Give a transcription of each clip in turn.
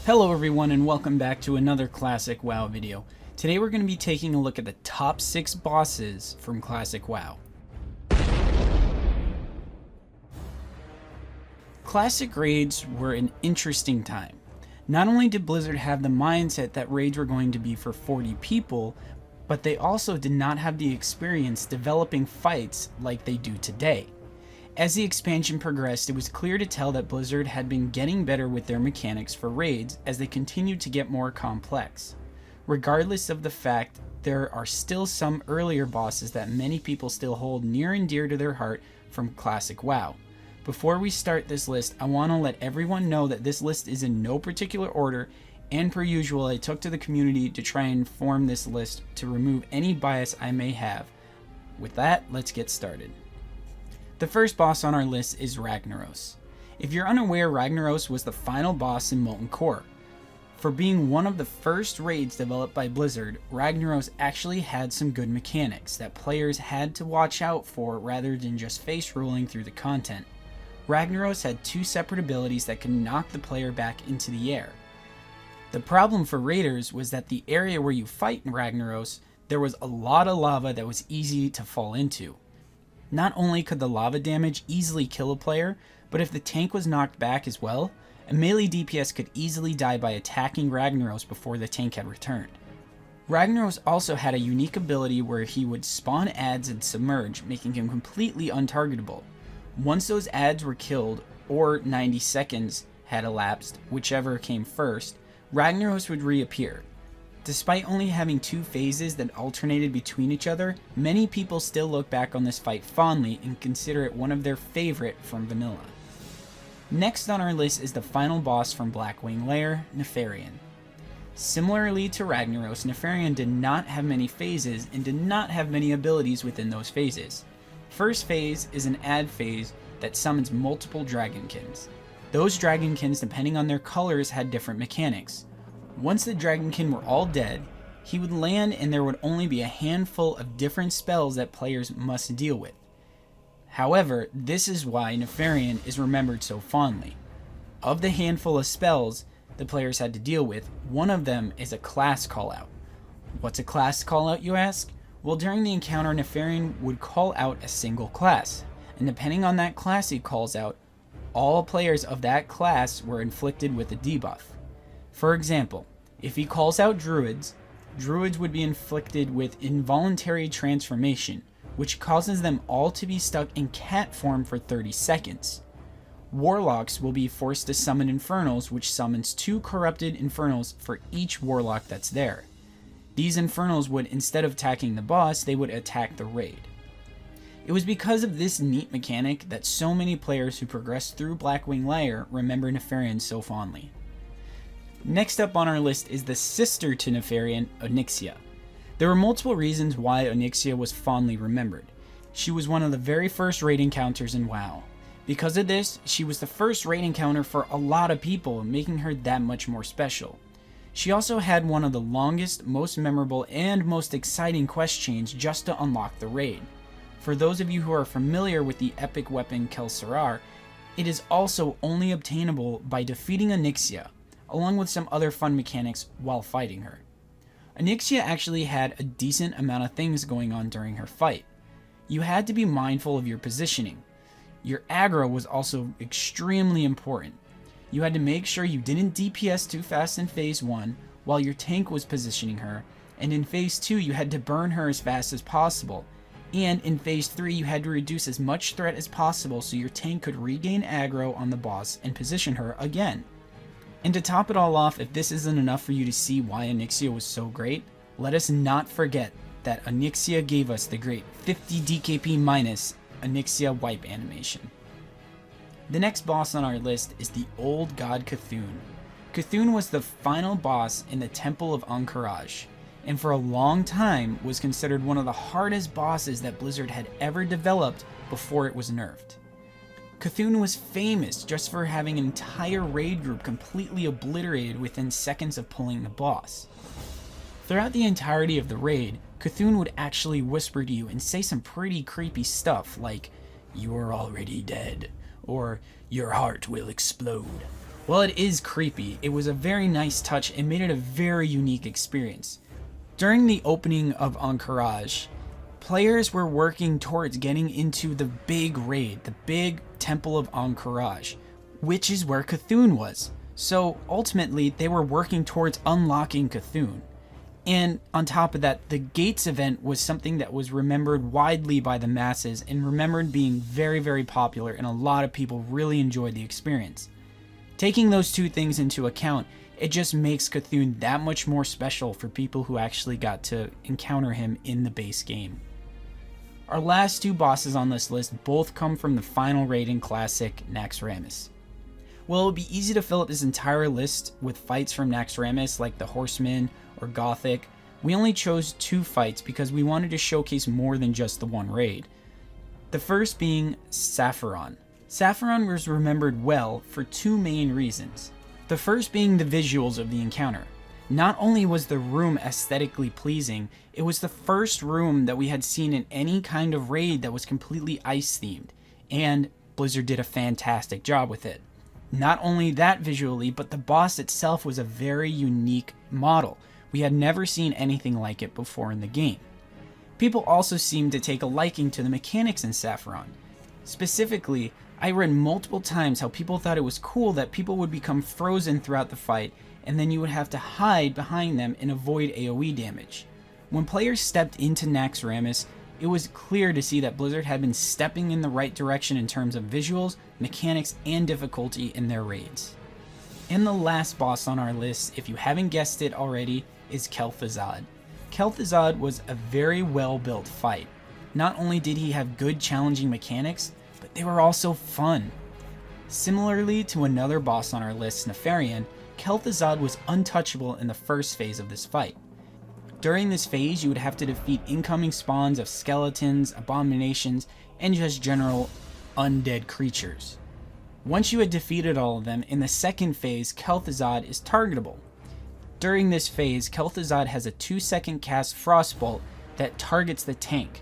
Hello everyone and welcome back to another classic WoW video. Today we're going to be taking a look at the top 6 bosses from classic WoW. Classic raids were an interesting time. Not only did Blizzard have the mindset that raids were going to be for 40 people, but they also did not have the experience developing fights like they do today. As the expansion progressed, it was clear to tell that Blizzard had been getting better with their mechanics for raids as they continued to get more complex. Regardless of the fact, there are still some earlier bosses that many people still hold near and dear to their heart from classic WoW. Before we start this list, I want to let everyone know that this list is in no particular order, and per usual I took to the community to try and form this list to remove any bias I may have. With that, let's get started. The first boss on our list is Ragnaros. If you're unaware, Ragnaros was the final boss in Molten Core. For being one of the first raids developed by Blizzard, Ragnaros actually had some good mechanics that players had to watch out for rather than just face rolling through the content. Ragnaros had 2 separate abilities that could knock the player back into the air. The problem for raiders was that the area where you fight in Ragnaros, there was a lot of lava that was easy to fall into. Not only could the lava damage easily kill a player, but if the tank was knocked back as well, a melee DPS could easily die by attacking Ragnaros before the tank had returned. Ragnaros also had a unique ability where he would spawn adds and submerge, making him completely untargetable. Once those adds were killed, or 90 seconds had elapsed, whichever came first, Ragnaros would reappear. Despite only having 2 phases that alternated between each other, many people still look back on this fight fondly and consider it one of their favorite from vanilla. Next on our list is the final boss from Blackwing Lair, Nefarian. Similarly to Ragnaros, Nefarian did not have many phases and did not have many abilities within those phases. First phase is an add phase that summons multiple Dragonkins. Those Dragonkins, depending on their colors, had different mechanics. Once the Dragonkin were all dead, he would land and there would only be a handful of different spells that players must deal with. However, this is why Nefarian is remembered so fondly. Of the handful of spells the players had to deal with, one of them is a class callout. What's a class callout, you ask? Well, during the encounter, Nefarian would call out a single class, and depending on that class he calls out, all players of that class were inflicted with a debuff. For example, if he calls out druids, druids would be inflicted with involuntary transformation, which causes them all to be stuck in cat form for 30 seconds. Warlocks will be forced to summon infernals, which summons 2 corrupted infernals for each warlock that's there. These infernals would, instead of attacking the boss, they would attack the raid. It was because of this neat mechanic that so many players who progressed through Blackwing Lair remember Nefarian so fondly. Next up on our list is the sister to Nefarian, Onyxia. There were multiple reasons why Onyxia was fondly remembered. She was one of the very first raid encounters in WoW. Because of this, she was the first raid encounter for a lot of people, making her that much more special. She also had one of the longest, most memorable, and most exciting quest chains just to unlock the raid. For those of you who are familiar with the epic weapon Kel'Thuzad, it is also only obtainable by defeating Onyxia, along with some other fun mechanics while fighting her. Onyxia actually had a decent amount of things going on during her fight. You had to be mindful of your positioning. Your aggro was also extremely important. You had to make sure you didn't DPS too fast in phase 1 while your tank was positioning her, and in phase 2 you had to burn her as fast as possible, and in phase 3 you had to reduce as much threat as possible so your tank could regain aggro on the boss and position her again. And to top it all off, if this isn't enough for you to see why Onyxia was so great, let us not forget that Onyxia gave us the great 50 DKP minus Onyxia wipe animation. The next boss on our list is the old god Cthun. Cthun was the final boss in the Temple of Ahn'Qiraj, and for a long time was considered one of the hardest bosses that Blizzard had ever developed before it was nerfed. Cthun was famous just for having an entire raid group completely obliterated within seconds of pulling the boss. Throughout the entirety of the raid, Cthun would actually whisper to you and say some pretty creepy stuff like, "You are already dead," or "Your heart will explode," While it is creepy, it was a very nice touch and made it a very unique experience. During the opening of Onyxia, players were working towards getting into the big raid, the big Temple of Onyxia, which is where Cthun was. So ultimately, they were working towards unlocking Cthun. And on top of that, the Gates event was something that was remembered widely by the masses and remembered being very, very popular, and a lot of people really enjoyed the experience. Taking those two things into account, it just makes Cthun that much more special for people who actually got to encounter him in the base game. Our last two bosses on this list both come from the final raid in Classic Naxxramas. Well, it would be easy to fill up this entire list with fights from Naxxramas like the Horseman or Gothic. We only chose 2 fights because we wanted to showcase more than just the one raid. The first being Saffron. Saffron was remembered well for 2 main reasons. The first being the visuals of the encounter. Not only was the room aesthetically pleasing, it was the first room that we had seen in any kind of raid that was completely ice themed, and Blizzard did a fantastic job with it. Not only that visually, but the boss itself was a very unique model. We had never seen anything like it before in the game. People also seemed to take a liking to the mechanics in Saffron. Specifically, I read multiple times how people thought it was cool that people would become frozen throughout the fight, and then you would have to hide behind them and avoid AoE damage. When players stepped into Naxxramas, it was clear to see that Blizzard had been stepping in the right direction in terms of visuals, mechanics, and difficulty in their raids. And the last boss on our list, if you haven't guessed it already, is Kel'Thuzad. Kel'Thuzad was a very well built fight. Not only did he have good challenging mechanics, but they were also fun. Similarly to another boss on our list, Nefarian, Kel'Thuzad was untouchable in the first phase of this fight. During this phase, you would have to defeat incoming spawns of skeletons, abominations, and just general undead creatures. Once you had defeated all of them, in the second phase, Kel'Thuzad is targetable. During this phase, Kel'Thuzad has a 2-second cast Frostbolt that targets the tank.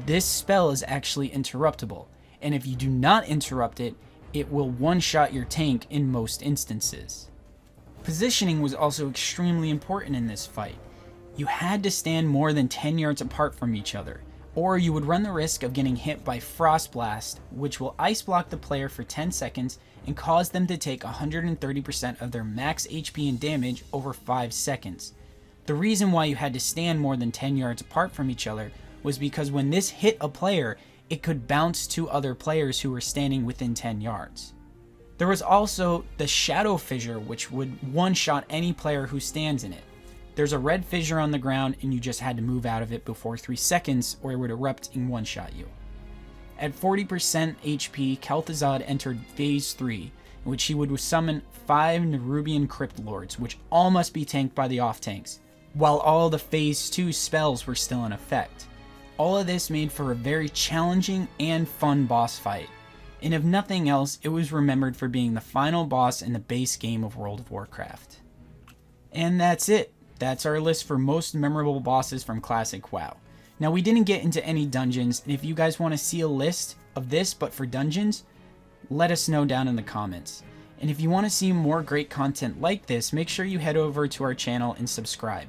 This spell is actually interruptible, and if you do not interrupt it, it will one-shot your tank in most instances. Positioning was also extremely important in this fight. You had to stand more than 10 yards apart from each other, or you would run the risk of getting hit by Frost Blast, which will ice block the player for 10 seconds and cause them to take 130% of their max HP and damage over 5 seconds. The reason why you had to stand more than 10 yards apart from each other was because when this hit a player, it could bounce to other players who were standing within 10 yards. There was also the Shadow Fissure, which would one-shot any player who stands in it. There's a red fissure on the ground and you just had to move out of it before 3 seconds or it would erupt and one-shot you. At 40% HP, Kel'Thuzad entered Phase 3, in which he would summon 5 Nerubian Crypt Lords, which all must be tanked by the off-tanks, while all the Phase 2 spells were still in effect. All of this made for a very challenging and fun boss fight. And if nothing else, it was remembered for being the final boss in the base game of World of Warcraft. And that's it. That's our list for most memorable bosses from Classic WoW. Now, we didn't get into any dungeons, and if you guys want to see a list of this but for dungeons, let us know down in the comments. And if you want to see more great content like this, make sure you head over to our channel and subscribe.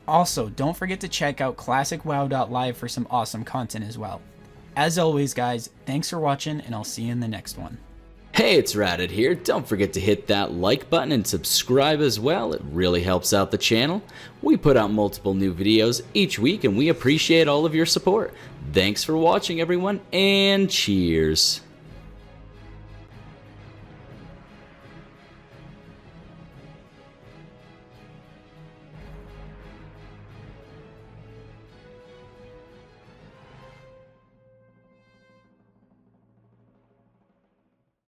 Also, don't forget to check out ClassicWoW.live for some awesome content as well. As always, guys, thanks for watching, and I'll see you in the next one. Hey, it's Radit here. Don't forget to hit that like button and subscribe as well. It really helps out the channel. We put out multiple new videos each week and we appreciate all of your support. Thanks for watching, everyone, and cheers.